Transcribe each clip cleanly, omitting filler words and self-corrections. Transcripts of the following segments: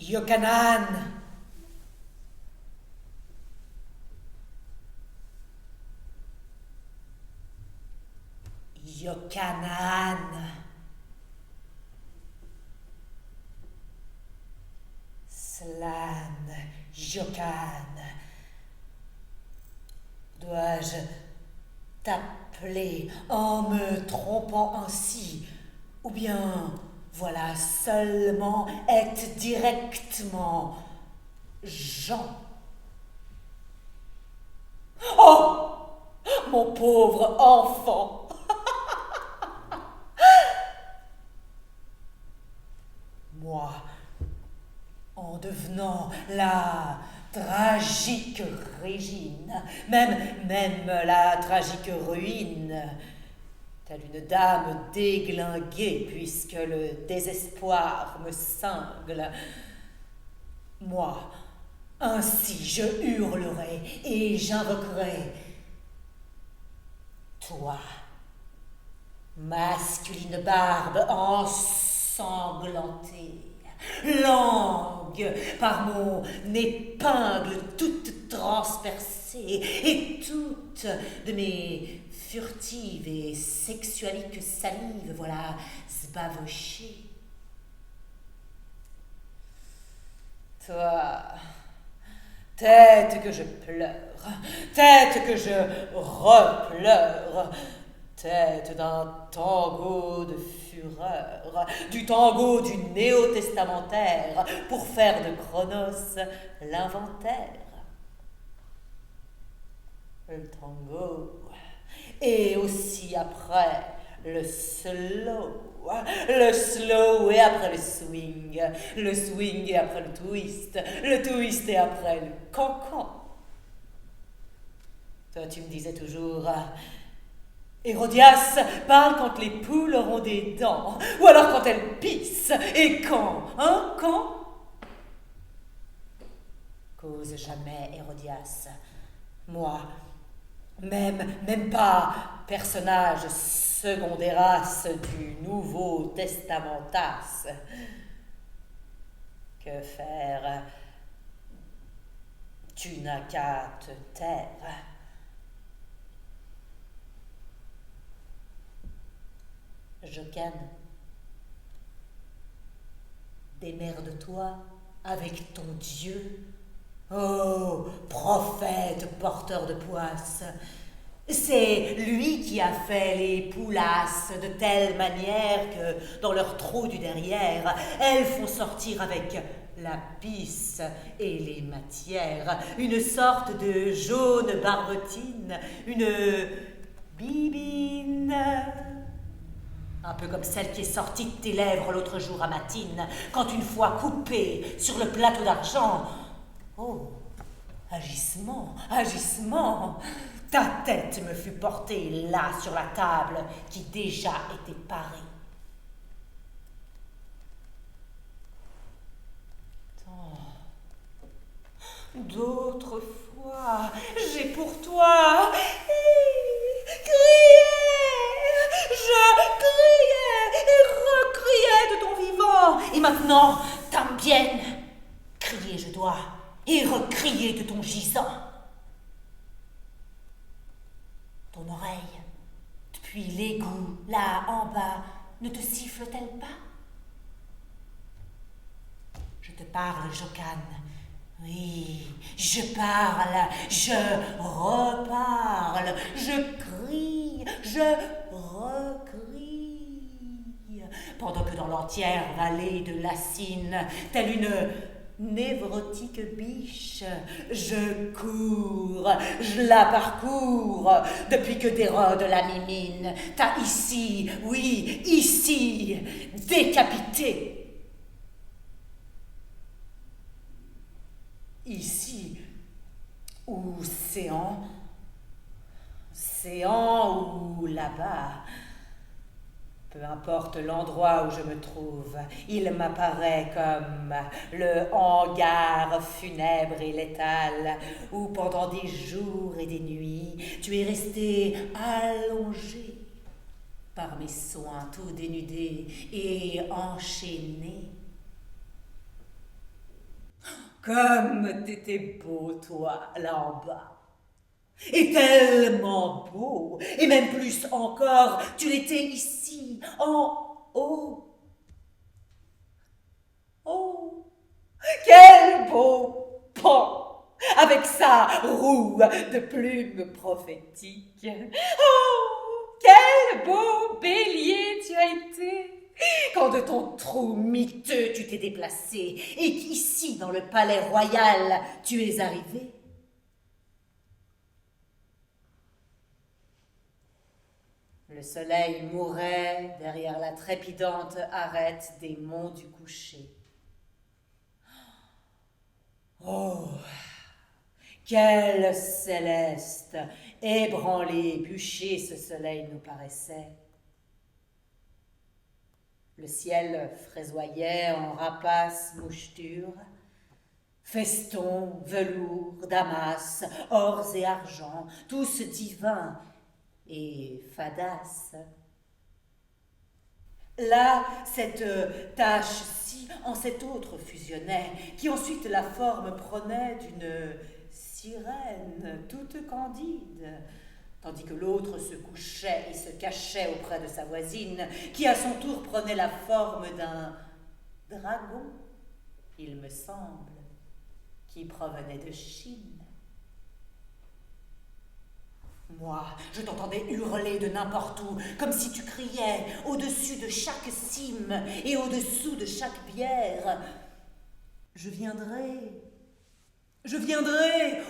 Yochanan, Yochanan, Slan, Yocan. Dois-je t'appeler en me trompant ainsi, ou bien voilà seulement être directement Jean? Oh, mon pauvre enfant! Moi, en devenant la tragique Régine, même la tragique ruine, telle une dame déglinguée, puisque le désespoir me cingle. Moi, ainsi je hurlerai et j'invoquerai toi, masculine barbe ensanglantée, langue par mon épingle toute transpercée, et toutes de mes furtives et sexualiques salives, voilà, sbavauchées. Toi, tête que je pleure, tête que je repleure, tête d'un tango de fureur, du tango du néo-testamentaire, pour faire de Chronos l'inventaire. Le tango, et aussi après le slow et après le swing et après le twist et après le cancan. Toi, tu me disais toujours, Hérodias parle quand les poules auront des dents, ou alors quand elles pissent, et quand, quand? Cause jamais, Hérodias. Moi, même pas personnage secondaire du Nouveau Testamentas. Que faire? Tu n'as qu'à te taire. Jocan, démerde-toi avec ton Dieu. Oh, prophète porteur de poisse, c'est lui qui a fait les poulasses de telle manière que, dans leur trou du derrière, elles font sortir avec la pisse et les matières une sorte de jaune barbotine, une bibine. Un peu comme celle qui est sortie de tes lèvres l'autre jour à Matine, quand une fois coupée sur le plateau d'argent. Oh, agissement, ta tête me fut portée là sur la table qui déjà était parée. D'autres fois, j'ai pour toi crié, je criais et recriais de ton vivant, et maintenant, también, crier je dois, et recrier de ton gisant. Ton oreille, depuis l'égout, là en bas, ne te siffle-t-elle pas? Je te parle, Jocan. Oui, je parle, je reparle, je crie, je recrie. Pendant que dans l'entière vallée de Lacine, telle une névrotique biche, je cours, je la parcours, depuis que d'Hérode la mimine t'a ici, oui, ici, décapité. Ici, ou séant ou là-bas, peu importe l'endroit où je me trouve, il m'apparaît comme le hangar funèbre et létal où pendant des jours et des nuits, tu es resté allongé par mes soins tout dénudés et enchaînés. Comme t'étais beau, toi, là en bas. Et tellement beau, et même plus encore, tu l'étais ici, en haut. Oh, quel beau pan, avec sa roue de plumes prophétiques. Oh, quel beau bélier tu as été, quand de ton trou miteux tu t'es déplacé, et qu'ici, dans le palais royal, tu es arrivé. Le soleil mourait derrière la trépidante arête des monts du coucher. Oh, quel céleste, ébranlé, bûché ce soleil nous paraissait. Le ciel frésoyait en rapaces mouchetures, festons, velours, damas, ors et argent, tous divins et fadas. Là, cette tache-ci en cette autre fusionnait, qui ensuite la forme prenait d'une sirène toute candide, tandis que l'autre se couchait et se cachait auprès de sa voisine, qui à son tour prenait la forme d'un dragon, il me semble, qui provenait de Chine. Moi, je t'entendais hurler de n'importe où, comme si tu criais au-dessus de chaque cime et au-dessous de chaque bière. Je viendrai,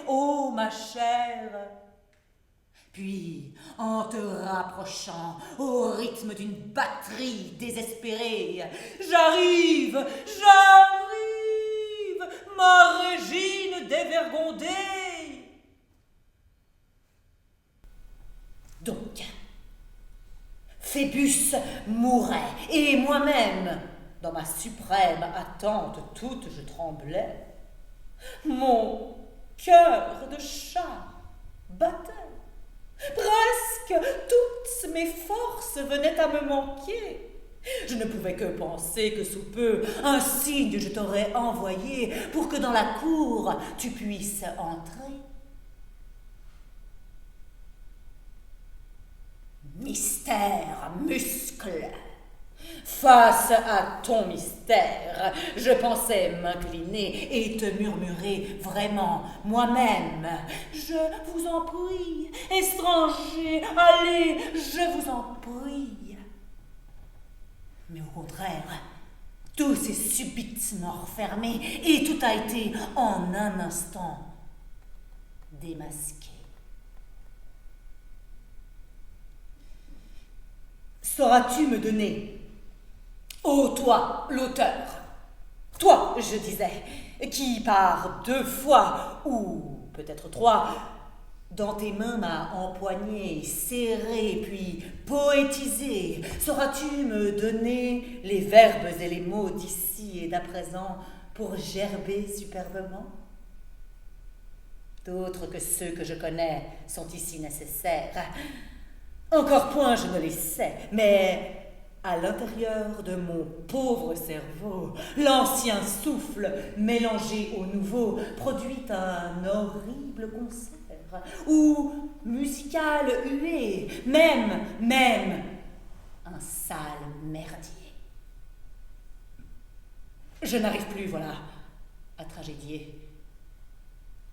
ô ma chère. Puis, en te rapprochant au rythme d'une batterie désespérée, j'arrive, ma Régine dévergondée. Donc, Phébus mourait, et moi-même, dans ma suprême attente toute, je tremblais. Mon cœur de chat battait. Presque toutes mes forces venaient à me manquer. Je ne pouvais que penser que sous peu, un signe je t'aurais envoyé pour que dans la cour tu puisses entrer. Mystère, muscle. Face à ton mystère, je pensais m'incliner et te murmurer vraiment moi-même. Je vous en prie, étranger, allez, je vous en prie. Mais au contraire, tout s'est subitement refermé et tout a été en un instant démasqué. Sauras-tu me donner, ô toi, l'auteur, toi, je disais, qui par 2 fois, ou peut-être 3, dans tes mains m'a empoigné, serré, puis poétisé, sauras-tu me donner les verbes et les mots d'ici et d'à présent pour gerber superbement? D'autres que ceux que je connais sont ici nécessaires. Encore point je ne les sais, mais à l'intérieur de mon pauvre cerveau, l'ancien souffle mélangé au nouveau produit un horrible concert, ou musical huée, même un sale merdier. Je n'arrive plus, voilà, à tragédier.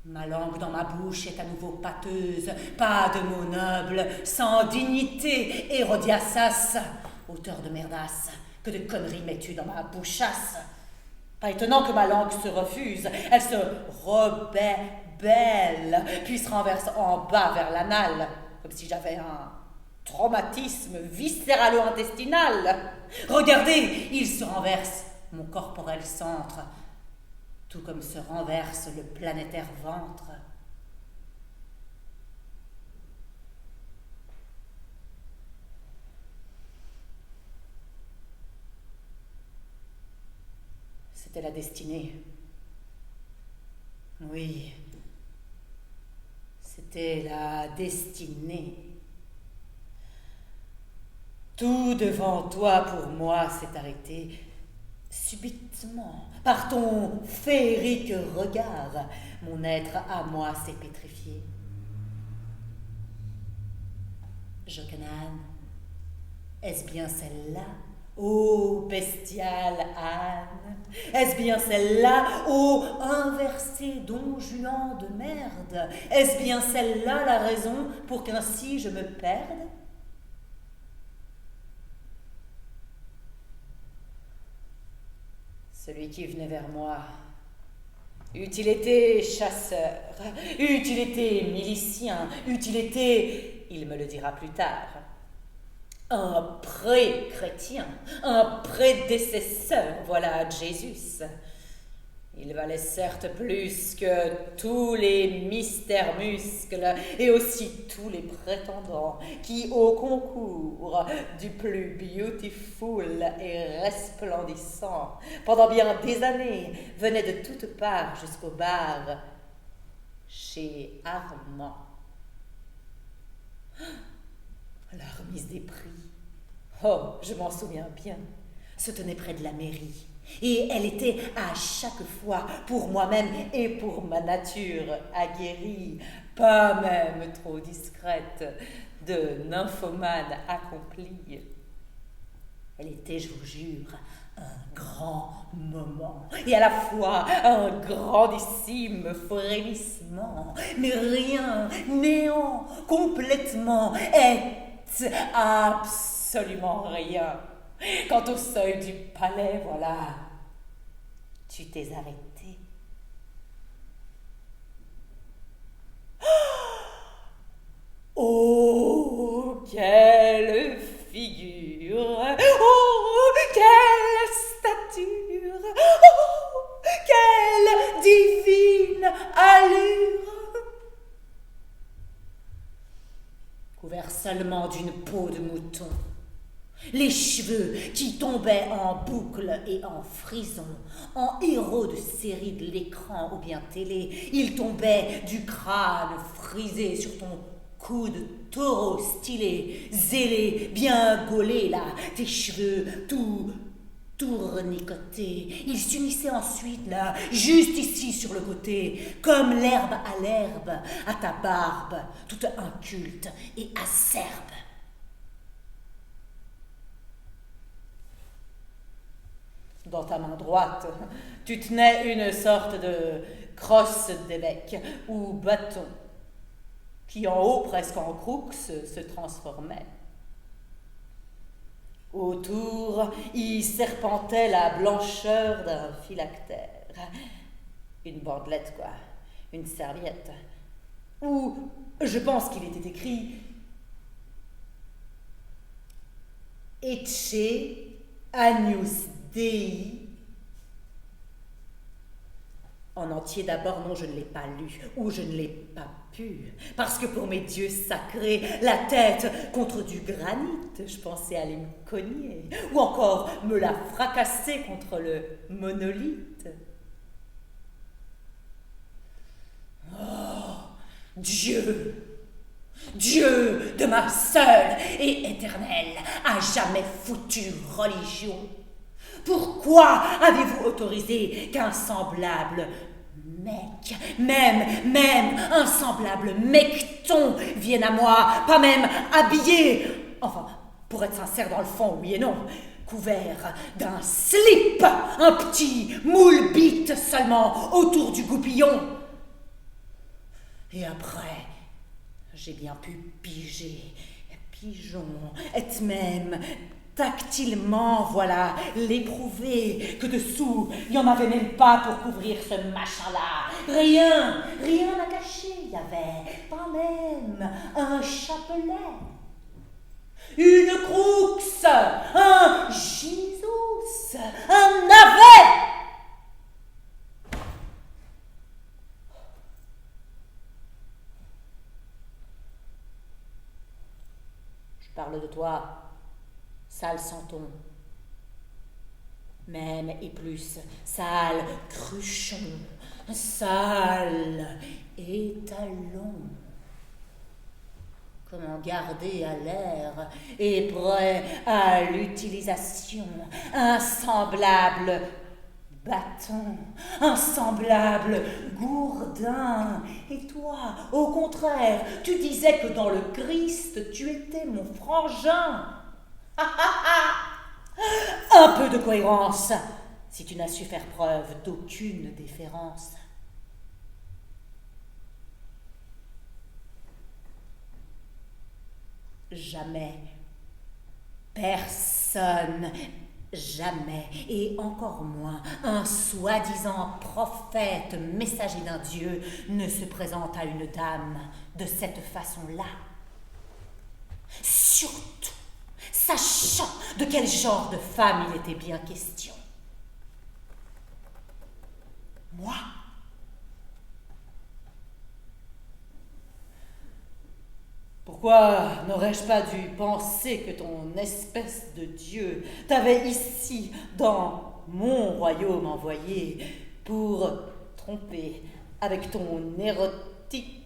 Ma langue dans ma bouche est à nouveau pâteuse, pas de mots nobles, sans dignité, Hérodiasas, auteur de merdasse, que de conneries mets-tu dans ma bouchasse? Pas étonnant que ma langue se refuse, elle se rebelle, puis se renverse en bas vers l'anal, comme si j'avais un traumatisme viscéralo-intestinal. Regardez, il se renverse, mon corporel centre, tout comme se renverse le planétaire ventre. C'était la destinée. Oui, c'était la destinée. Tout devant toi pour moi s'est arrêté. Subitement, par ton féerique regard, mon être à moi s'est pétrifié. Jocanan, est-ce bien celle-là, ô bestiale âne? Est-ce bien celle-là, ô inversé don Juan de merde? Est-ce bien celle-là la raison pour qu'ainsi je me perde? Celui qui venait vers moi, eût-il été chasseur, eût-il été milicien, eût-il été, il me le dira plus tard, un pré-chrétien, un prédécesseur, voilà Jésus. Il valait certes plus que tous les mystères muscles et aussi tous les prétendants qui, au concours du plus beautiful et resplendissant, pendant bien des années, venaient de toutes parts jusqu'au bar chez Armand. La remise des prix, oh, je m'en souviens bien, se tenait près de la mairie. Et elle était à chaque fois, pour moi-même et pour ma nature aguerrie, pas même trop discrète, de nymphomane accomplie. Elle était, je vous jure, un grand moment, et à la fois un grandissime frémissement, mais rien, néant, complètement, est absolument rien. Quant au seuil du palais, voilà, tu t'es arrêté. Oh, quelle figure! Oh, quelle stature! Oh, quelle divine allure! Couvert seulement d'une peau de mouton, les cheveux qui tombaient en boucles et en frisons, en héros de série de l'écran ou bien télé, ils tombaient du crâne frisé sur ton cou de taureau stylé, zélé, bien gaulé là, tes cheveux tout tournicotés. Ils s'unissaient ensuite là, juste ici sur le côté, comme l'herbe à l'herbe, à ta barbe, toute inculte et acerbe. Dans ta main droite, tu tenais une sorte de crosse d'évêque ou bâton, qui en haut, presque en crux, se transformait. Autour, y serpentait la blancheur d'un phylactère, une bandelette quoi, une serviette, où je pense qu'il était écrit « Ecce Agnus Dei ». En entier d'abord, non, je ne l'ai pas lu, ou je ne l'ai pas pu, parce que pour mes dieux sacrés, la tête contre du granit, je pensais aller me cogner, ou encore me la fracasser contre le monolithe. Oh, Dieu! Dieu de ma seule et éternelle, à jamais foutue religion! Pourquoi avez-vous autorisé qu'un semblable mec, même un semblable mecton vienne à moi, pas même habillé, enfin, pour être sincère dans le fond, oui et non, couvert d'un slip, un petit moule bite seulement autour du goupillon. Et après, j'ai bien pu piger, pigeon, et même tactilement, voilà, l'éprouver, que dessous, il n'y en avait même pas pour couvrir ce machin-là. Rien à cacher, il y avait pas même un chapelet, une crux, un gisous, un navet. Je parle de toi, sale santon, même et plus, sale cruchon, sale étalon. Comment garder à l'air et prêt à l'utilisation un semblable bâton, un semblable gourdin. Et toi, au contraire, tu disais que dans le Christ, tu étais mon frangin. Un peu de cohérence, si tu n'as su faire preuve d'aucune déférence. Jamais, personne, jamais, et encore moins un soi-disant prophète, messager d'un Dieu, ne se présente à une dame de cette façon-là. Surtout, sachant de quel genre de femme il était bien question. Moi, pourquoi n'aurais-je pas dû penser que ton espèce de Dieu t'avait ici, dans mon royaume envoyé, pour tromper avec ton érotique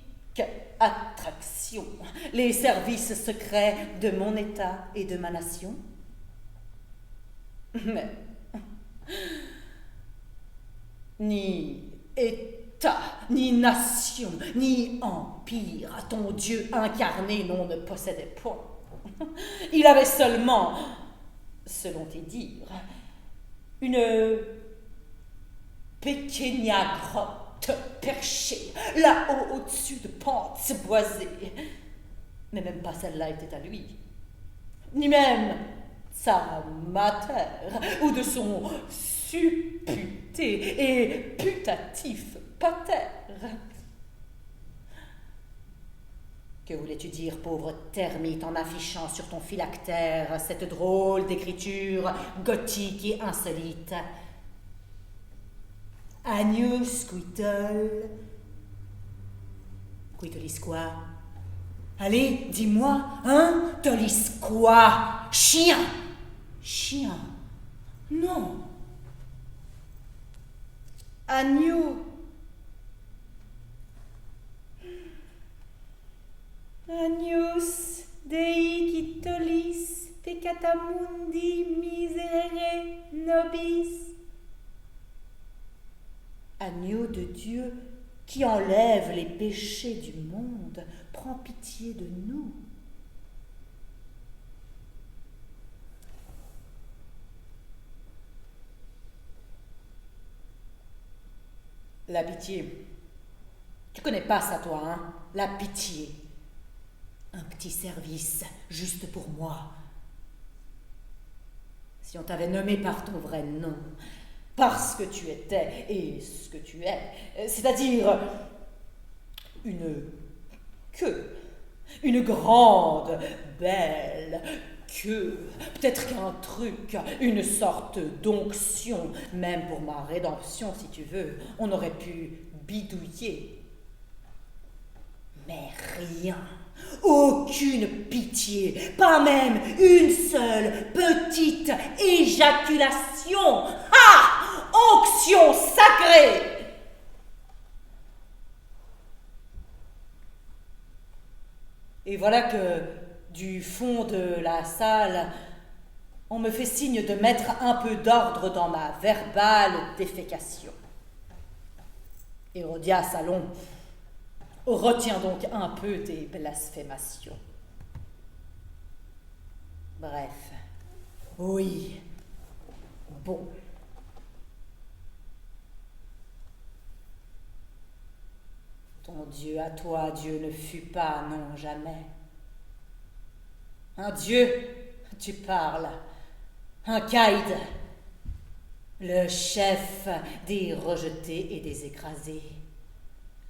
attraction les services secrets de mon État et de ma nation? Mais ni État, ni nation, ni empire, ton Dieu incarné non ne possédait point. Il avait seulement, selon tes dires, une pequeña grotte perchée là-haut au-dessus de pentes boisées. Mais même pas celle-là était à lui, ni même sa mater, ou de son supputé et putatif pater. Que voulais-tu dire, pauvre termite, en affichant sur ton phylactère cette drôle d'écriture gothique et insolite? Agnus quitol. Quitolis quoi? Allez, dis-moi, hein? Tolis quoi? Chien! Chien? Non. Agneau. Agnus Dei quitolis peccata mundi miserere nobis. Agneau de Dieu qui enlève les péchés du monde, prends pitié de nous. La pitié. Tu connais pas ça, toi, hein? La pitié. Un petit service, juste pour moi. Si on t'avait nommé par ton vrai nom, parce que tu étais et ce que tu es, c'est-à-dire une queue, une grande, belle queue, peut-être qu'un truc, une sorte d'onction, même pour ma rédemption si tu veux, on aurait pu bidouiller. Mais rien, aucune pitié, pas même une seule petite éjaculation. Ah! Onction sacrée! Et voilà que, du fond de la salle, on me fait signe de mettre un peu d'ordre dans ma verbale défécation. Hérodias, allons, retiens donc un peu tes blasphémations. Bref, oui, bon. Ton Dieu à toi, Dieu ne fut pas, non, jamais. Un Dieu, tu parles, un caïd, le chef des rejetés et des écrasés.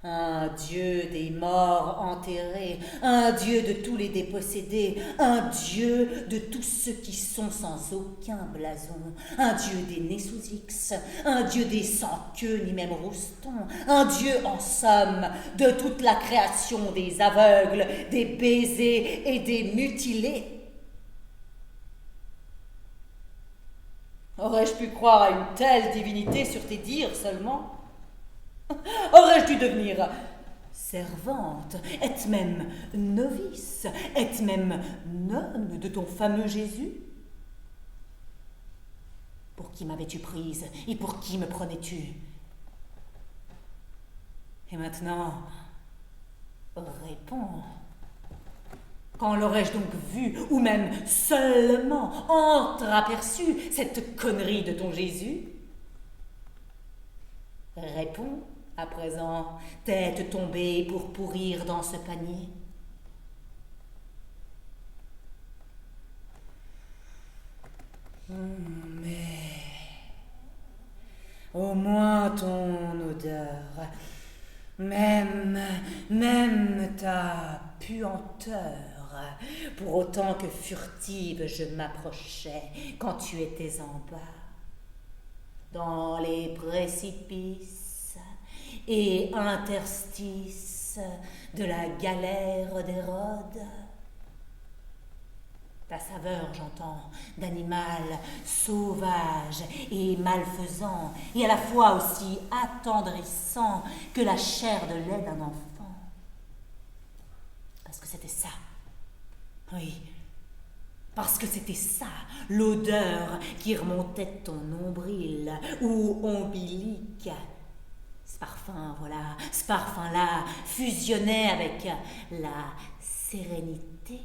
Un Dieu des morts enterrés, un Dieu de tous les dépossédés, un Dieu de tous ceux qui sont sans aucun blason, un Dieu des nés sous X, un Dieu des sans queue ni même roustons, un Dieu en somme de toute la création des aveugles, des baisés et des mutilés. Aurais-je pu croire à une telle divinité sur tes dires seulement? Aurais-je dû devenir servante, et même novice, et même nonne de ton fameux Jésus? Pour qui m'avais-tu prise et pour qui me prenais-tu? Et maintenant, réponds. Quand l'aurais-je donc vu, ou même seulement entreaperçu cette connerie de ton Jésus? Réponds à présent, tête tombée pour pourrir dans ce panier. Mais au moins ton odeur, même ta puanteur, pour autant que furtive je m'approchais quand tu étais en bas, dans les précipices et interstices de la galère d'Hérode. Ta saveur, j'entends, d'animal sauvage et malfaisant, et à la fois aussi attendrissant que la chair de lait d'un enfant. Parce que c'était ça. Oui, parce que c'était ça, l'odeur qui remontait de ton nombril ou ombilique. Ce parfum, voilà, ce parfum-là fusionnait avec la sérénité.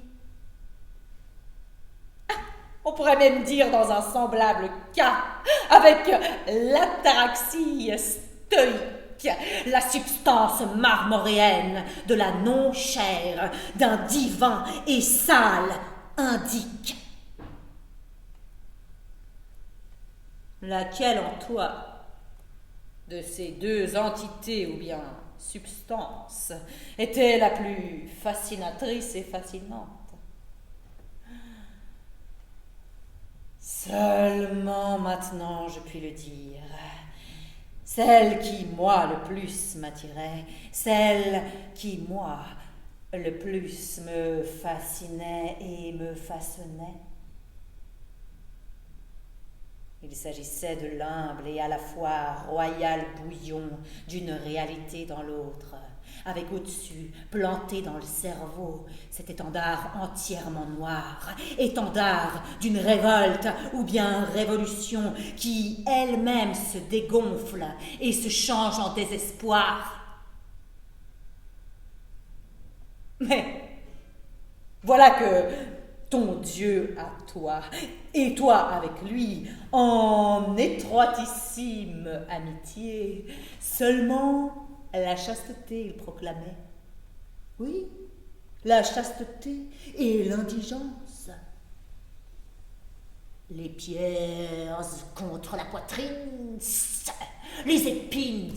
On pourrait même dire dans un semblable cas, avec l'ataraxie stoïque, la substance marmoréenne de la non-chair d'un divin et sale indique. Laquelle en toi, de ces deux entités ou bien substances, était la plus fascinatrice et fascinante? Seulement maintenant je puis le dire. Celle qui, moi, le plus m'attirait, celle qui, moi, le plus me fascinait et me façonnait. Il s'agissait de l'humble et à la fois royal bouillon d'une réalité dans l'autre, avec au-dessus, planté dans le cerveau, cet étendard entièrement noir, étendard d'une révolte ou bien révolution qui elle-même se dégonfle et se change en désespoir. Mais voilà que ton Dieu à toi, et toi avec lui, en étroitissime amitié, seulement la chasteté, il proclamait. Oui, la chasteté et l'indigence. Les pierres contre la poitrine, les épines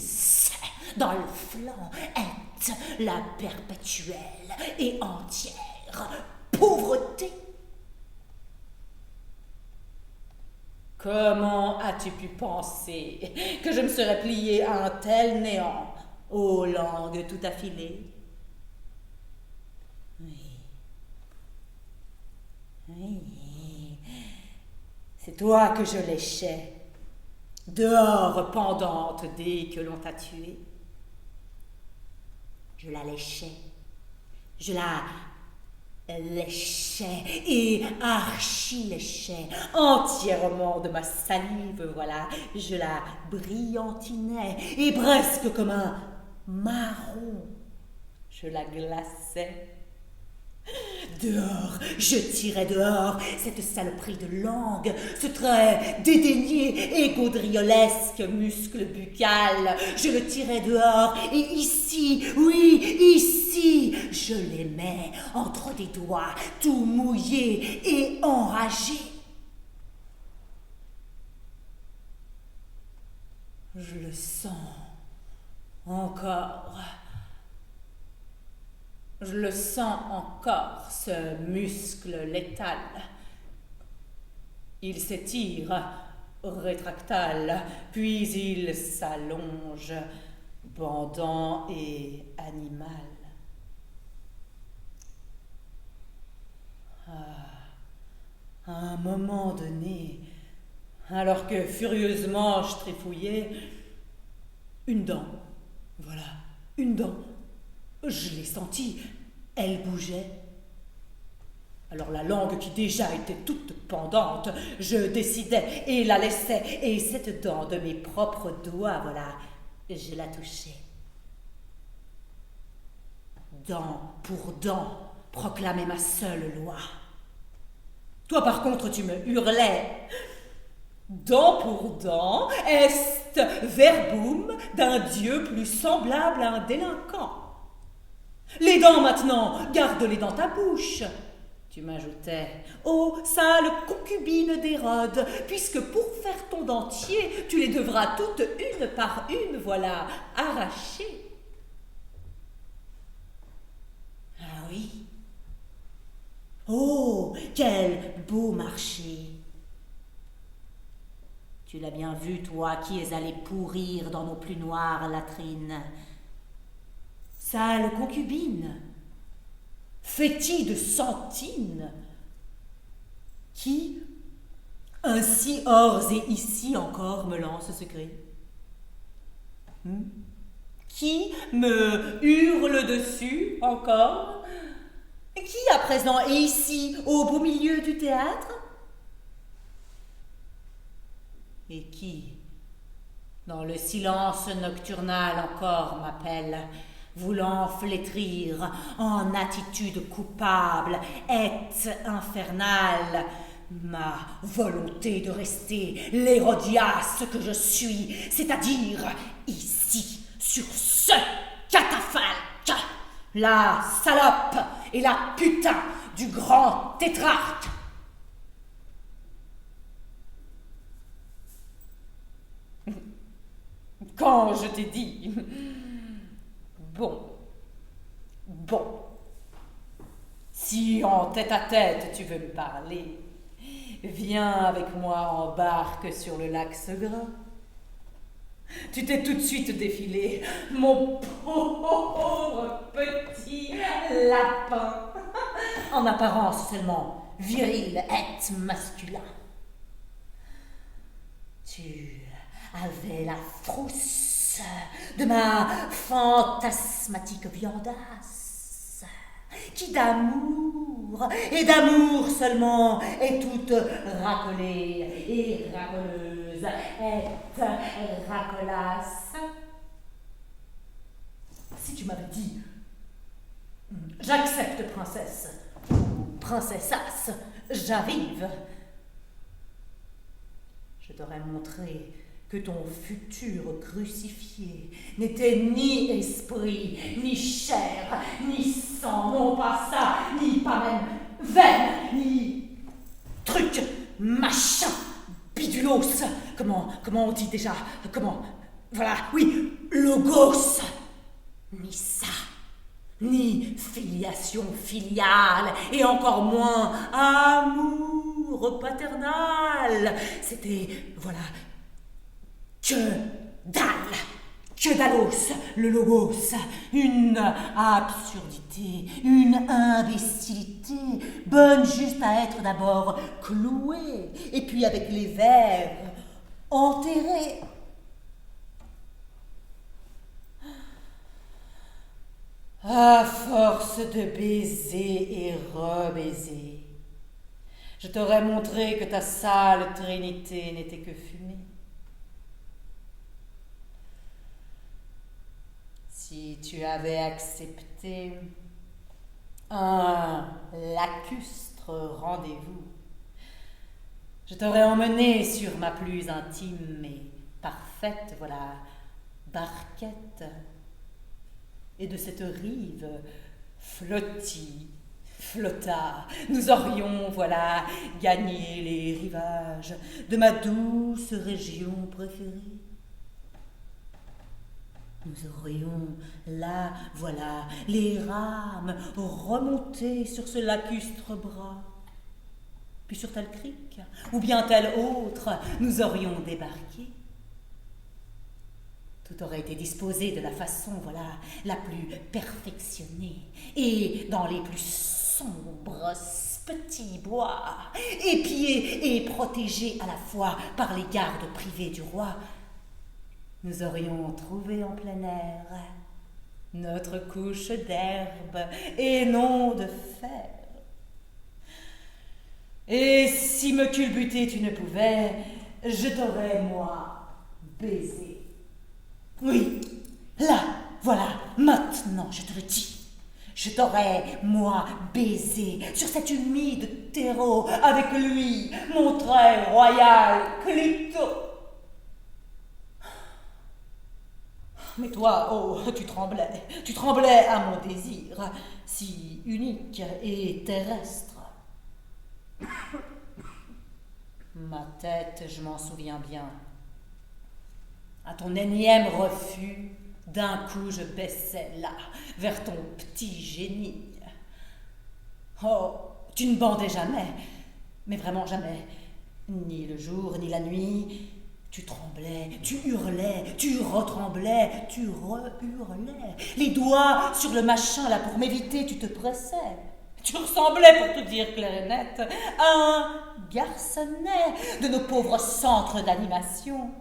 dans le flanc, est la perpétuelle et entière pauvreté. Comment as-tu pu penser que je me serais pliée à un tel néant, aux langues tout affilées? Oui, c'est toi que je léchais, dehors pendante dès que l'on t'a tuée. Je la léchais, je la léchais et archi-léchais entièrement de ma salive, voilà, je la brillantinais et presque comme un marron, je la glaçais. Dehors, je tirais dehors cette saloperie de langue, ce trait dédaigné et gaudriolesque muscle buccal, je le tirais dehors et ici, oui, ici, je l'aimais entre des doigts tout mouillés et enragés. Je le sens encore. Je le sens encore, ce muscle létal. Il s'étire, rétractal, puis il s'allonge, bandant et animal. À un moment donné, alors que furieusement je trifouillais, une dent, voilà, une dent, Je l'ai sentie, elle bougeait. Alors la langue qui déjà était toute pendante, je décidai et la laissai, et cette dent de mes propres doigts, voilà, je la touchai. Dent pour dent, proclamait ma seule loi. Toi par contre tu me hurlais. Dent pour dent, est verbum d'un dieu plus semblable à un délinquant. Les dents maintenant, garde-les dans ta bouche. Tu m'ajoutais, ô sale concubine d'Hérode, puisque pour faire ton dentier, tu les devras toutes une par une, voilà, arracher. Ah oui. Oh, quel beau marché. Tu l'as bien vu, toi, qui es allé pourrir dans nos plus noires latrines. Sale concubine, fétide santine, qui, ainsi hors et ici encore, me lance ce cri. Qui me hurle dessus encore? Qui à présent est ici, au beau milieu du théâtre? Et qui, dans le silence nocturnal encore, m'appelle, voulant flétrir en attitude coupable, est infernale, ma volonté de rester l'Hérodias que je suis, c'est-à-dire ici, sur ce catafalque, la salope et la putain du grand tétrarque. Quand je t'ai dit, bon, si en tête-à-tête tu veux me parler, viens avec moi en barque sur le lac Segrin. Tu t'es tout de suite défilé, mon pauvre petit lapin, en apparence seulement viril et masculin. Tu avais la frousse de ma fantasmatique viandasse, qui d'amour, et d'amour seulement, est toute racolée et racoleuse, est racolasse. Si tu m'avais dit « J'accepte, princesse » ou « Princessasse, j'arrive », je t'aurais montré que ton futur crucifié n'était ni esprit, ni chair, ni sang, non pas ça, ni pas même veine, ni truc, machin, bidulos, comment on dit déjà, voilà, oui, logos, ni ça, ni filiation filiale, et encore moins amour paternal, c'était, voilà, que dallos, le logos, une absurdité, une imbécilité, bonne juste à être d'abord clouée, et puis avec les vers enterrés. À force de baiser et rebaiser, je t'aurais montré que ta sale trinité n'était que fumée. Si tu avais accepté un lacustre rendez-vous, je t'aurais emmené sur ma plus intime et parfaite, voilà, barquette. Et de cette rive flotta, nous aurions, voilà, gagné les rivages de ma douce région préférée. Nous aurions là, voilà, les rames remontées sur ce lacustre bras, puis sur tel cric, ou bien tel autre, nous aurions débarqué. Tout aurait été disposé de la façon, voilà, la plus perfectionnée, et dans les plus sombres petits bois, épiés et protégés à la fois par les gardes privés du roi, nous aurions trouvé en plein air notre couche d'herbe et non de fer. Et si me culbuter tu ne pouvais, je t'aurais, moi, baisé. Oui, là, voilà, maintenant, je te le dis. Je t'aurais, moi, baisé sur cet humide terreau avec lui, mon très royal Clito. Mais toi, oh, tu tremblais à mon désir, si unique et terrestre. Ma tête, je m'en souviens bien. À ton énième refus, d'un coup je baissais là, vers ton petit génie. Oh, tu ne bandais jamais, mais vraiment jamais, ni le jour ni la nuit. Tu tremblais, tu hurlais, tu retremblais, tu re-hurlais. Les doigts sur le machin là pour m'éviter, tu te pressais. Tu ressemblais, pour tout dire clair et net, à un garçonnet de nos pauvres centres d'animation,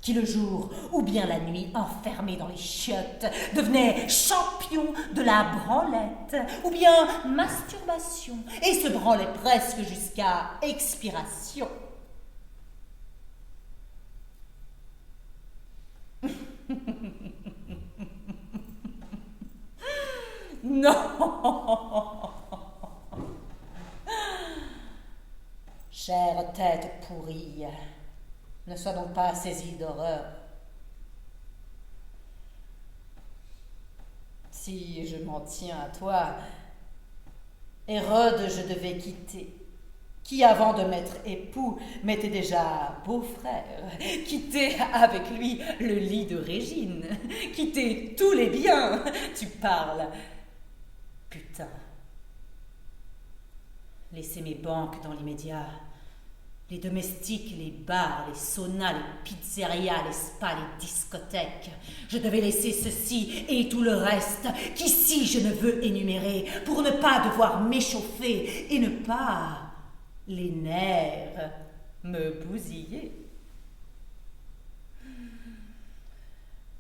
qui le jour ou bien la nuit, enfermé dans les chiottes, devenait champion de la branlette ou bien masturbation et se branlait presque jusqu'à expiration. Non! Chère tête pourrie, ne sois donc pas saisie d'horreur. Si je m'en tiens à toi, Hérode je devais quitter, qui avant de m'être époux m'était déjà beau-frère, quitter avec lui le lit de Régine, quitter tous les biens, tu parles, putain. Laisser mes banques dans l'immédiat, les domestiques, les bars, les saunas, les pizzerias, les spas, les discothèques. Je devais laisser ceci et tout le reste qu'ici je ne veux énumérer pour ne pas devoir m'échauffer et ne pas, les nerfs, me bousiller.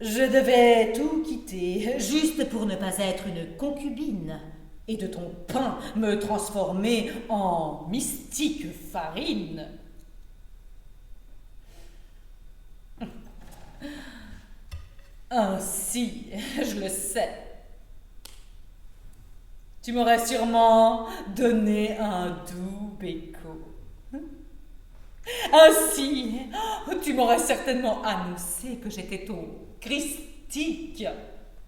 Je devais tout quitter juste pour ne pas être une concubine et de ton pain me transformer en mystique farine. Ainsi, je le sais, tu m'aurais sûrement donné un doux béco. Ainsi, tu m'aurais certainement annoncé que j'étais ton christique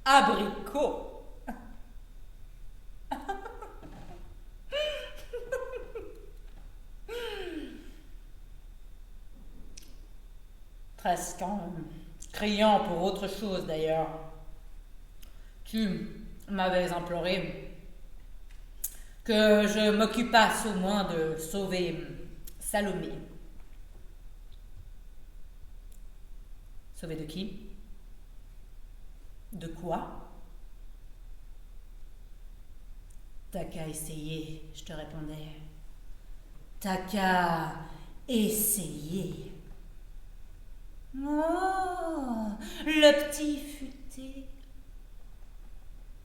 abricot. Presque en criant pour autre chose d'ailleurs. Tu m'avais imploré que je m'occupasse au moins de sauver Salomé. Sauver de qui? De quoi? T'as qu'à essayer, je te répondais. T'as qu'à essayer. Oh, le petit futé.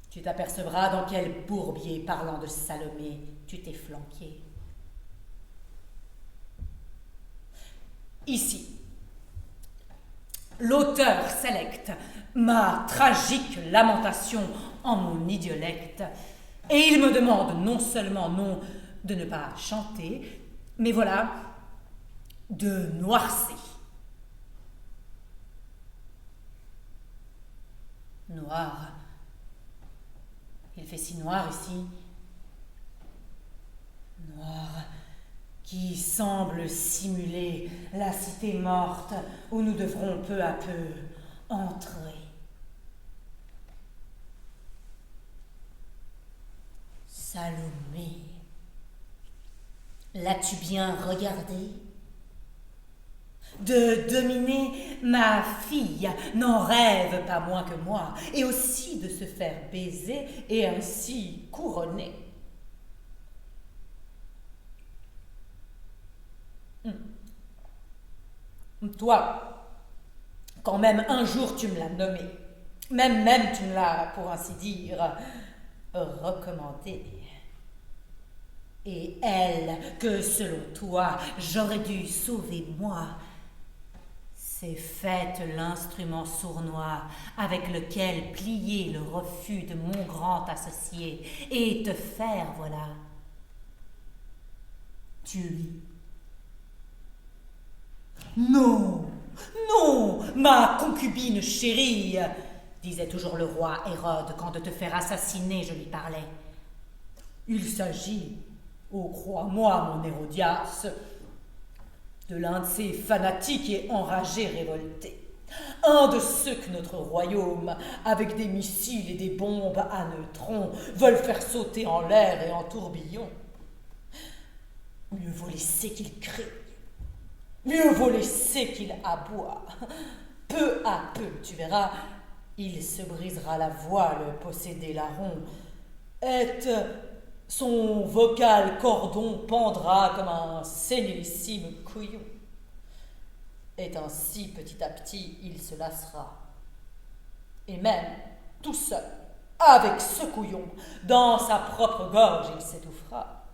Tu t'apercevras dans quel bourbier, parlant de Salomé, tu t'es flanqué. Ici, l'auteur sélecte ma tragique lamentation en mon idiolecte, et il me demande non seulement non de ne pas chanter, mais voilà, de noircer. Noir. Il fait si noir ici. Noir qui semble simuler la cité morte où nous devrons peu à peu entrer. Salomé, l'as-tu bien regardé? De dominer ma fille n'en rêve pas moins que moi, et aussi de se faire baiser et ainsi couronner. Toi, quand même un jour tu me l'as nommé, Même tu me l'as, pour ainsi dire, recommandée. Et elle, que selon toi, j'aurais dû sauver moi, s'est faite l'instrument sournois avec lequel plier le refus de mon grand associé et te faire, voilà, tu lui. Non, non, ma concubine chérie, disait toujours le roi Hérode quand de te faire assassiner je lui parlais. Il s'agit, oh crois-moi mon Hérodias, de l'un de ces fanatiques et enragés révoltés. Un de ceux que notre royaume, avec des missiles et des bombes à neutrons, veulent faire sauter en l'air et en tourbillon. Mieux vaut laisser qu'il crie. Mieux vaut laisser qu'il aboie. Peu à peu, tu verras, il se brisera la voix, le possédé larron. Et son vocal cordon pendra comme un sénilissime couillon. Et ainsi, petit à petit, il se lassera. Et même, tout seul, avec ce couillon, dans sa propre gorge, il s'étouffera.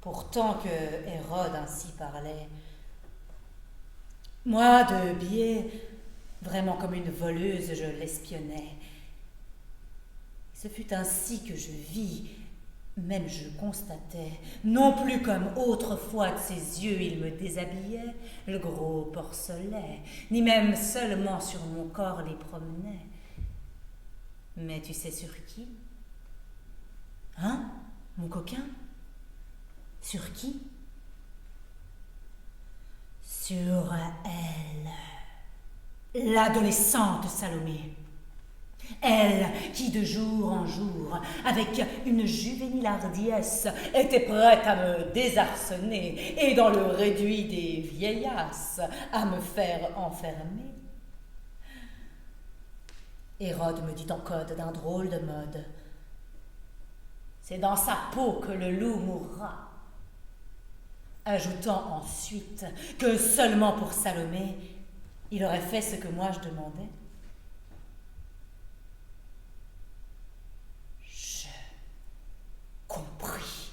Pourtant que Hérode ainsi parlait, moi de biais, vraiment comme une voleuse, je l'espionnais. Ce fut ainsi que je vis, même je constatais, non plus comme autrefois de ses yeux il me déshabillait, le gros porcelet, ni même seulement sur mon corps les promenait. Mais tu sais sur qui? Hein, mon coquin? Sur qui? Sur elle, l'adolescente Salomé. Elle qui de jour en jour, avec une juvénile hardiesse, était prête à me désarçonner et dans le réduit des vieillasses à me faire enfermer. Hérode me dit en code d'un drôle de mode. C'est dans sa peau que le loup mourra. Ajoutant ensuite que seulement pour Salomé, il aurait fait ce que moi je demandais. Je compris.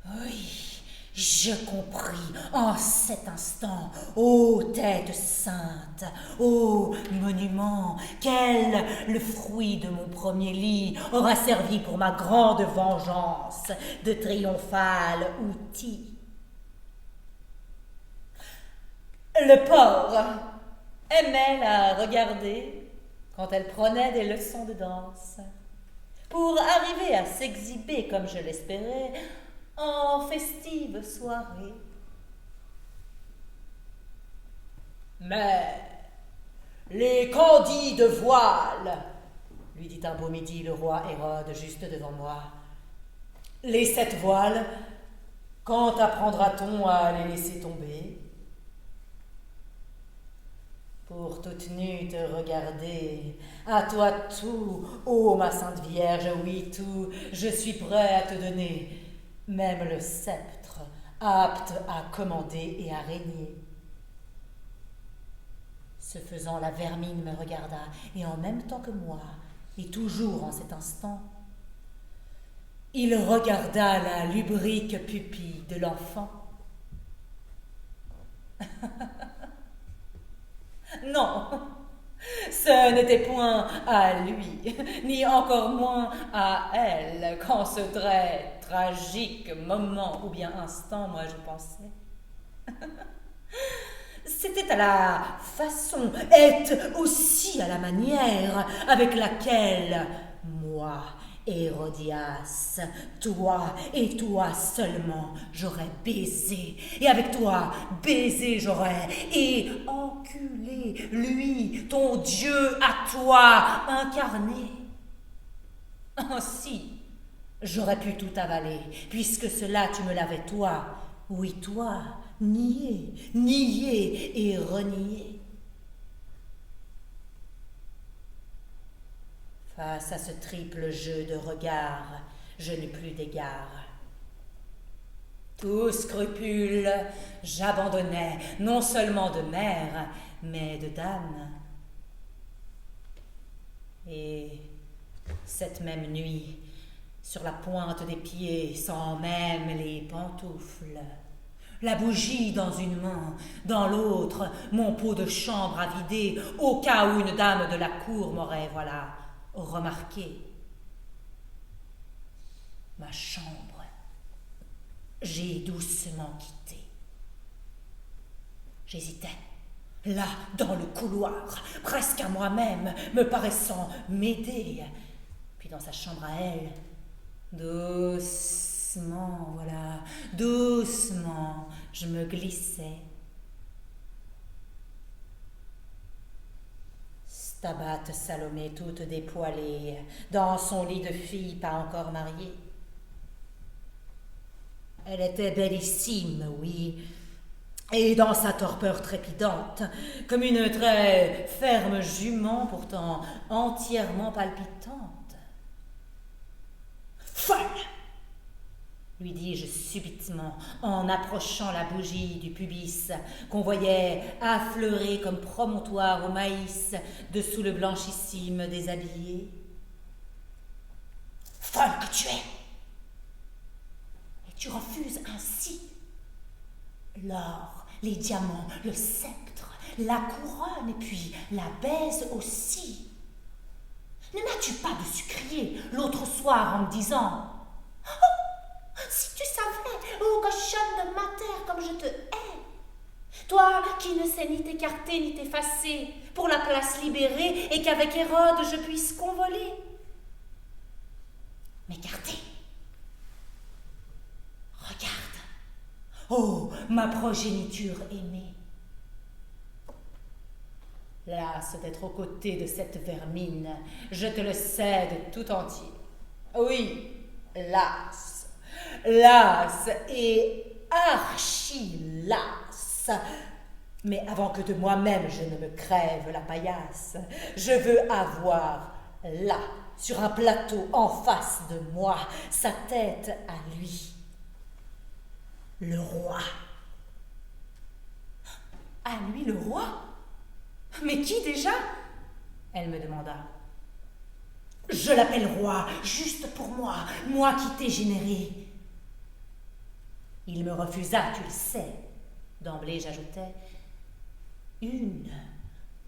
Oui, je compris en cet instant, ô tête sainte, ô monument, quel le fruit de mon premier lit aura servi pour ma grande vengeance de triomphal outil. Le porc aimait la regarder quand elle prenait des leçons de danse, pour arriver à s'exhiber, comme je l'espérais, en festive soirée. Mais les candides voiles, lui dit un beau midi le roi Hérode juste devant moi, les 7 voiles, quand apprendra-t-on à les laisser tomber? Pour toute nue te regarder, à toi tout, ô ma sainte Vierge, oui tout, je suis prêt à te donner, même le sceptre, apte à commander et à régner. Ce faisant, la vermine me regarda, et en même temps que moi, et toujours en cet instant, il regarda la lubrique pupille de l'enfant. Non, ce n'était point à lui, ni encore moins à elle, qu'en ce très tragique moment ou bien instant, moi je pensais. C'était à la façon, et aussi à la manière avec laquelle moi, Hérodias, toi et toi seulement, j'aurais baisé, et avec toi baisé j'aurais, et enculé, lui, ton Dieu à toi incarné. Ainsi, j'aurais pu tout avaler, puisque cela tu me l'avais toi, oui toi, nié et renié. Face à ce triple jeu de regards, je n'eus plus d'égard. Tout scrupule, j'abandonnais, non seulement de mère, mais de dame. Et cette même nuit, sur la pointe des pieds, sans même les pantoufles, la bougie dans une main, dans l'autre, mon pot de chambre à vider, au cas où une dame de la cour m'aurait, voilà, remarqué. Ma chambre, j'ai doucement quitté. J'hésitais, là, dans le couloir, presque à moi-même, me paraissant m'aider. Puis dans sa chambre à elle, doucement, voilà, doucement, je me glissais. Stabat Salomé, toute dépoilée, dans son lit de fille pas encore mariée. Elle était bellissime, oui, et dans sa torpeur trépidante, comme une très ferme jument, pourtant entièrement palpitante. Folle! Lui dis-je subitement, en approchant la bougie du pubis, qu'on voyait affleurer comme promontoire au maïs, dessous le blanchissime déshabillé. Folle que tu es! Et tu refuses ainsi l'or, les diamants, le sceptre, la couronne, et puis la baise aussi. Ne m'as-tu pas dessus crié l'autre soir en me disant « Oh, si tu savais, ô cochonne de mater, comme je te hais, toi qui ne sais ni t'écarter ni t'effacer pour la place libérée et qu'avec Hérode je puisse convoler. M'écarter. Regarde, oh, ma progéniture aimée. Lasse d'être aux côtés de cette vermine, je te le cède tout entier. Oui, lasse, lasse et archi-lasse. Mais avant que de moi-même je ne me crève la paillasse, je veux avoir là, sur un plateau en face de moi, sa tête à lui. Le roi. À lui le roi? Mais qui déjà? Elle me demanda. Je l'appelle roi, juste pour moi, moi qui t'ai généré. Il me refusa, tu le sais. D'emblée, j'ajoutais 1,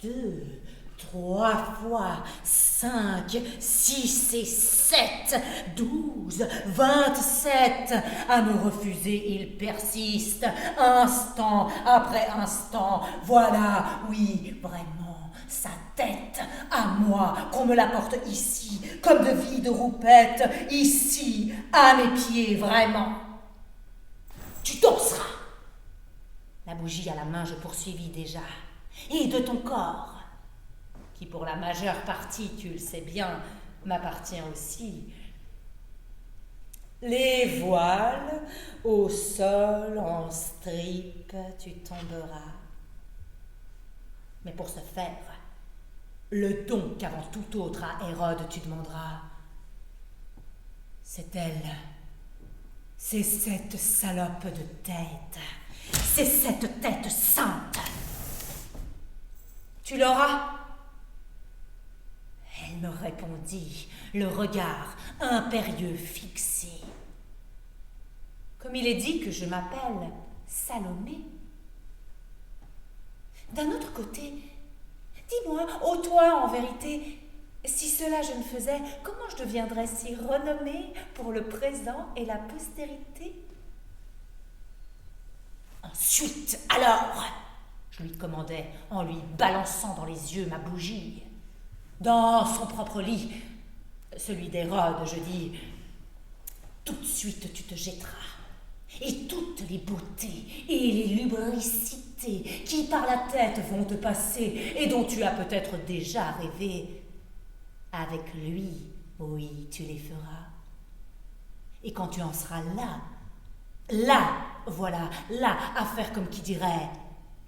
2, 3 fois, 5, 6 et 7, 12, 27. À me refuser, il persiste, instant après instant. Voilà, oui, vraiment, sa tête à moi, qu'on me l'apporte ici, comme de vie de roupette, ici, à mes pieds, vraiment. Tu danseras. La bougie à la main, je poursuivis déjà. Et de ton corps, qui pour la majeure partie, tu le sais bien, m'appartient aussi. Les voiles, au sol, en stripe, tu tomberas. Mais pour ce faire, le don qu'avant tout autre à Hérode tu demanderas, c'est elle. C'est cette salope de tête. C'est cette tête sainte. Tu l'auras? Elle me répondit, le regard impérieux fixé. Comme il est dit que je m'appelle Salomé. D'un autre côté, dis-moi, ô toi en vérité, si cela je ne faisais, comment je deviendrais si renommée pour le présent et la postérité? Ensuite, alors, je lui commandais en lui balançant dans les yeux ma bougie. Dans son propre lit, celui d'Hérode, je dis, tout de suite tu te jetteras, et toutes les beautés et les lubricités qui par la tête vont te passer et dont tu as peut-être déjà rêvé, avec lui, oui, tu les feras. Et quand tu en seras là, voilà, là, à faire comme qui dirait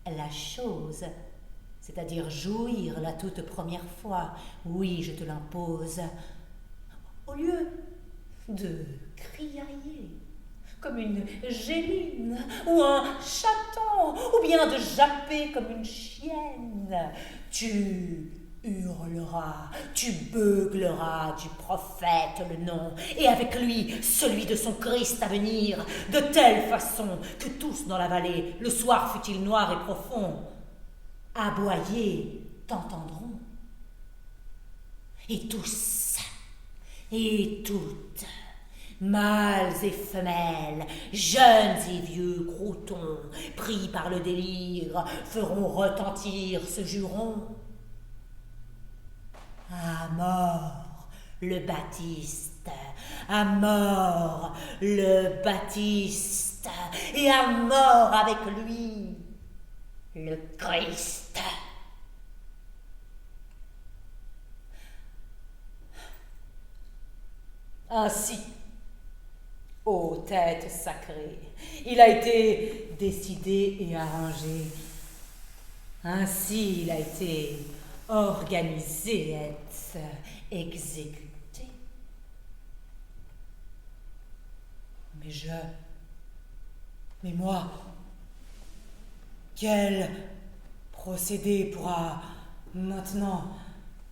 la chose, c'est-à-dire jouir la toute première fois, oui, je te l'impose, au lieu de criailler, comme une géline, ou un chaton, ou bien de japper comme une chienne. Tu hurleras, tu beugleras du prophète le nom, et avec lui celui de son Christ à venir, de telle façon que tous dans la vallée, le soir fut-il noir et profond, aboyer t'entendront. Et tous, et toutes, mâles et femelles, jeunes et vieux croutons, pris par le délire, feront retentir ce juron. À mort le Baptiste, à mort le Baptiste, et à mort avec lui le Christ. Ainsi, ô tête sacrée, il a été décidé et arrangé. Ainsi, il a été organisé et exécuté. Mais moi, quel procédé pourra maintenant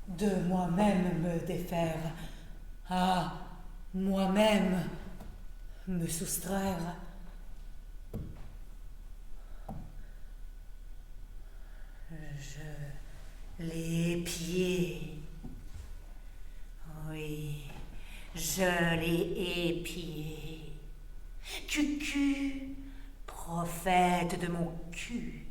de moi-même me défaire, à moi-même me soustraire? Je l'ai épié. Oui, je l'ai épié. Cucu, prophète de mon cul.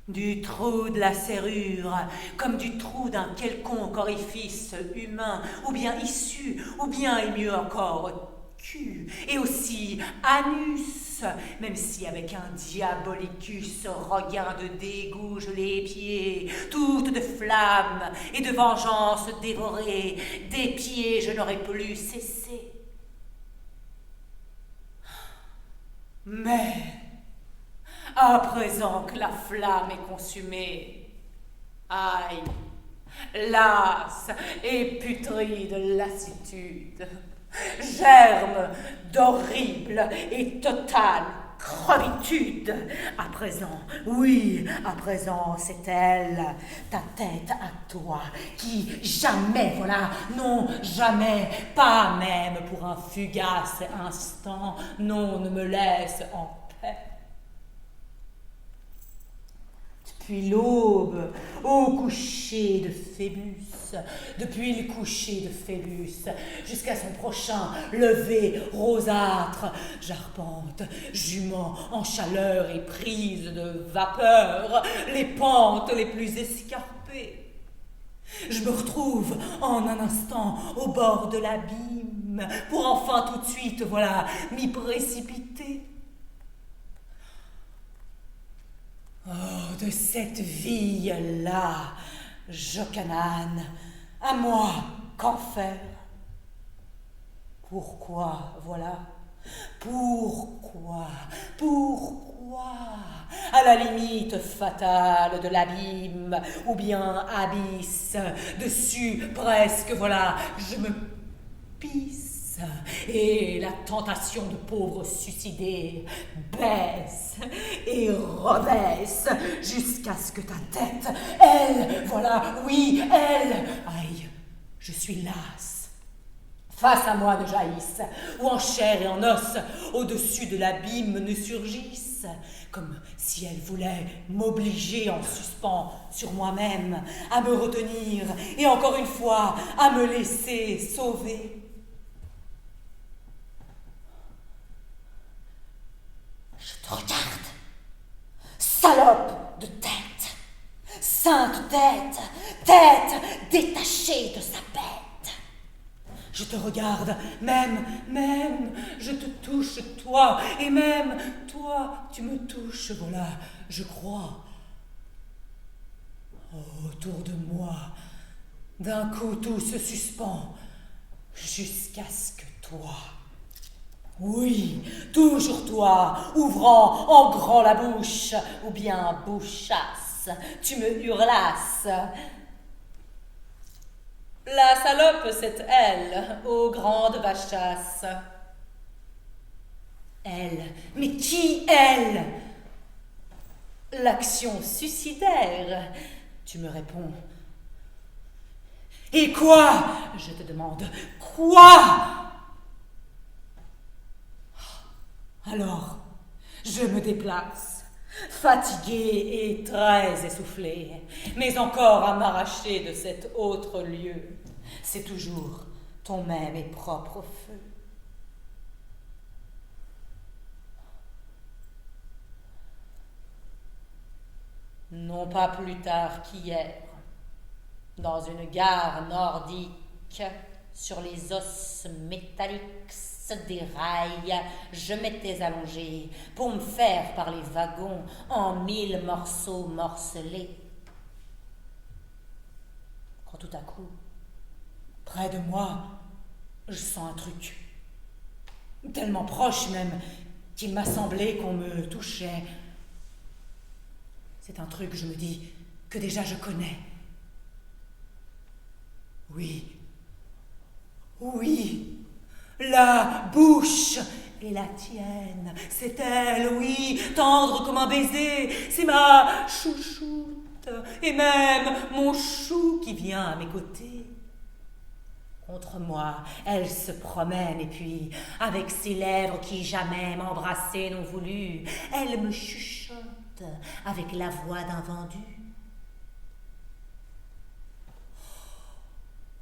Du trou de la serrure, comme du trou d'un quelconque orifice humain, ou bien issu, ou bien et mieux encore, cul, et aussi anus, même si avec un diabolicus regain de dégoût je l'ai épié, toute de flamme et de vengeance dévorée, d'épier je n'aurais plus cessé. Mais à présent que la flamme est consumée, aïe, lasse et putride lassitude, germe d'horrible et totale crevitude. À présent, oui, à présent, c'est elle, ta tête à toi, qui jamais, voilà, non, jamais, pas même pour un fugace instant, non, ne me laisse en paix. Depuis l'aube, au coucher de Phébus, depuis le coucher de Phébus, jusqu'à son prochain lever rosâtre, j'arpente, jument en chaleur et prise de vapeur, les pentes les plus escarpées. Je me retrouve en un instant au bord de l'abîme, pour enfin tout de suite, voilà, m'y précipiter. Oh, de cette vie-là, Jochanan, à moi, qu'en faire? Pourquoi, voilà, pourquoi, à la limite fatale de l'abîme, ou bien abysse, dessus presque, voilà, je me pisse. Et la tentation de pauvre suicidé baisse et rebaisse jusqu'à ce que ta tête, elle, voilà, oui, elle, aïe, je suis lasse, face à moi ne jaillisse, ou en chair et en os, au-dessus de l'abîme ne surgisse, comme si elle voulait m'obliger en suspens sur moi-même, à me retenir, et encore une fois, à me laisser sauver. Je te regarde, salope de tête, sainte tête, tête détachée de sa bête. Je te regarde, même, je te touche, toi, et même, toi, tu me touches, voilà, je crois. Oh, autour de moi, d'un coup tout se suspend, jusqu'à ce que toi, oui, toujours toi, ouvrant en grand la bouche, ou bien bouchasse, tu me hurlasses. La salope, c'est elle, aux grandes vachasses. Elle, mais qui elle? L'action suicidaire. Tu me réponds. Et quoi? Je te demande. Quoi? Alors, je me déplace, fatiguée et très essoufflée, mais encore à m'arracher de cet autre lieu. C'est toujours ton même et propre feu. Non pas plus tard qu'hier, dans une gare nordique, sur les os métalliques des rails, je m'étais allongée pour me faire par les wagons en 1000 morceaux morcelés. Quand tout à coup, près de moi, je sens un truc, tellement proche même, qu'il m'a semblé qu'on me touchait. C'est un truc, je me dis, que déjà je connais. Oui, oui, la bouche est la tienne, c'est elle, oui, tendre comme un baiser, c'est ma chouchoute, et même mon chou qui vient à mes côtés. Contre moi, elle se promène et puis, avec ses lèvres qui jamais m'embrasser n'ont voulu, elle me chuchote avec la voix d'un vendu.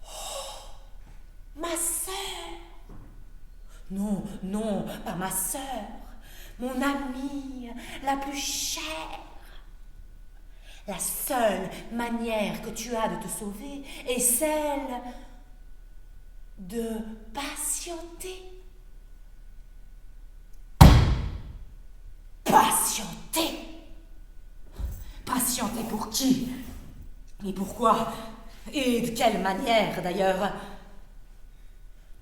Oh, ma sœur! Non, non, pas ma sœur, mon amie la plus chère. La seule manière que tu as de te sauver est celle de patienter. Patienter? Patienter pour qui? Et pourquoi? Et de quelle manière d'ailleurs?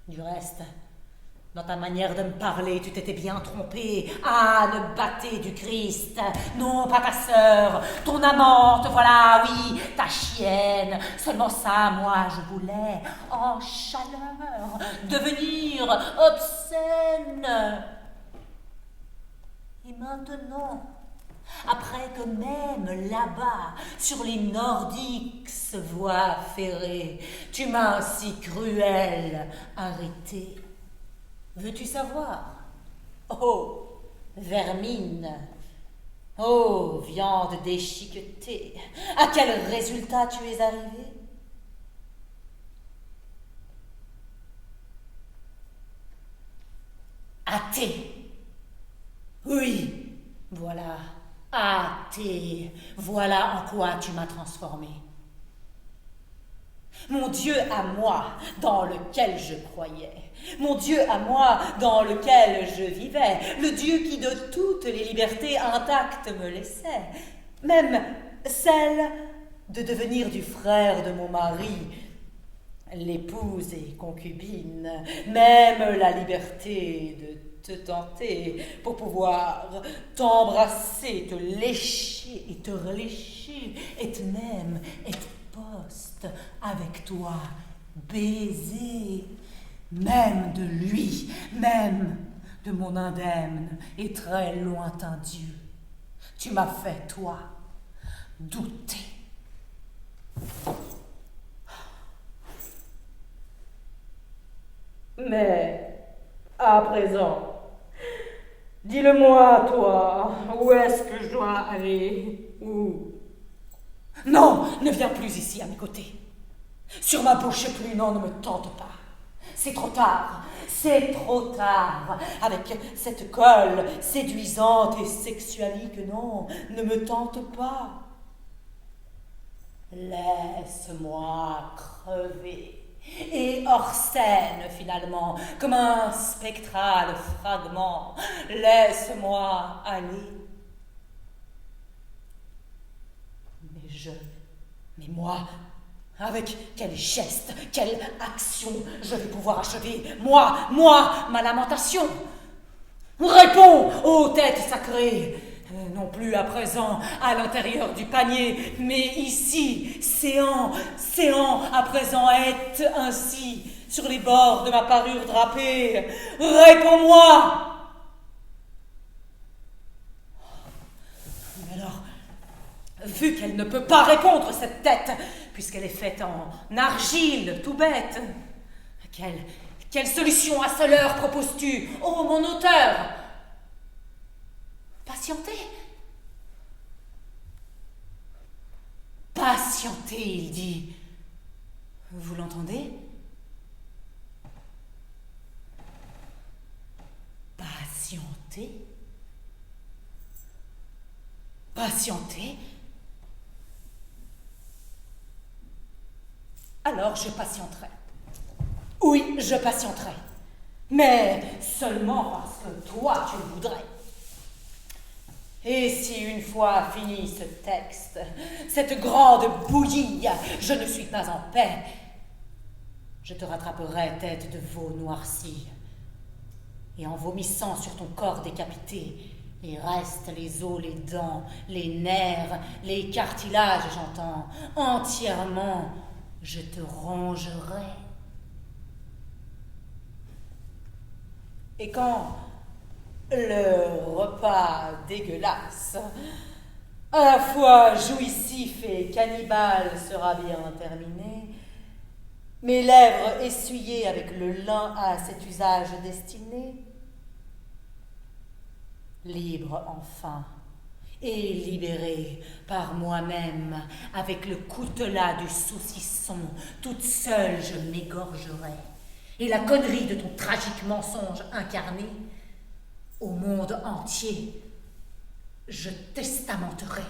Du reste, dans ta manière de me parler, tu t'étais bien trompé. Ah, le bâté du Christ. Non, pas ta sœur, ton amante, voilà, oui, ta chienne. Seulement ça, moi, je voulais, en chaleur, devenir obscène. Et maintenant, après que même là-bas, sur les nordiques voies ferrées, tu m'as ainsi cruelle arrêtée. Veux-tu savoir? Oh, vermine! Oh, viande déchiquetée! À quel résultat tu es arrivé? Athée! Oui, voilà, athée! Voilà en quoi tu m'as transformée. Mon Dieu à moi, dans lequel je croyais. Mon Dieu à moi, dans lequel je vivais. Le Dieu qui de toutes les libertés intactes me laissait. Même celle de devenir du frère de mon mari, l'épouse et concubine. Même la liberté de te tenter pour pouvoir t'embrasser, te lécher et te relécher, et même être poste avec toi, baiser, même de lui, même de mon indemne et très lointain Dieu. Tu m'as fait, toi, douter. Mais, à présent, dis-le-moi, toi, où est-ce que je dois aller? Où? Non, ne viens plus ici à mes côtés. Sur ma bouche plus, non, ne me tente pas. C'est trop tard, c'est trop tard. Avec cette colle séduisante et sexualique, non, ne me tente pas. Laisse-moi crever. Et hors scène, finalement, comme un spectral fragment, laisse-moi aller. Mais moi, avec quel geste, quelle action je vais pouvoir achever, moi, ma lamentation? Réponds, ô tête sacrée, non plus à présent à l'intérieur du panier, mais ici, séant à présent est ainsi, sur les bords de ma parure drapée. Réponds-moi! vu qu'elle ne peut pas répondre, cette tête, puisqu'elle est faite en argile, tout bête. Quelle solution à seule heure proposes-tu, ô mon auteur? Patientez. Patientez, il dit. Vous l'entendez? Patientez. Patientez. Alors je patienterai. Oui, je patienterai. Mais seulement parce que toi, tu le voudrais. Et si une fois fini ce texte, cette grande bouillie, je ne suis pas en paix, je te rattraperai tête de veau noircie, et en vomissant sur ton corps décapité, les restes, les os, les dents, les nerfs, les cartilages, j'entends, entièrement, je te rongerai. Et quand le repas dégueulasse, à la fois jouissif et cannibale, sera bien terminé, mes lèvres essuyées avec le lin à cet usage destiné, libre enfin, et libérée par moi-même, avec le coutelas du saucisson, toute seule je m'égorgerai, et la connerie de ton tragique mensonge incarné, au monde entier, je testamenterai.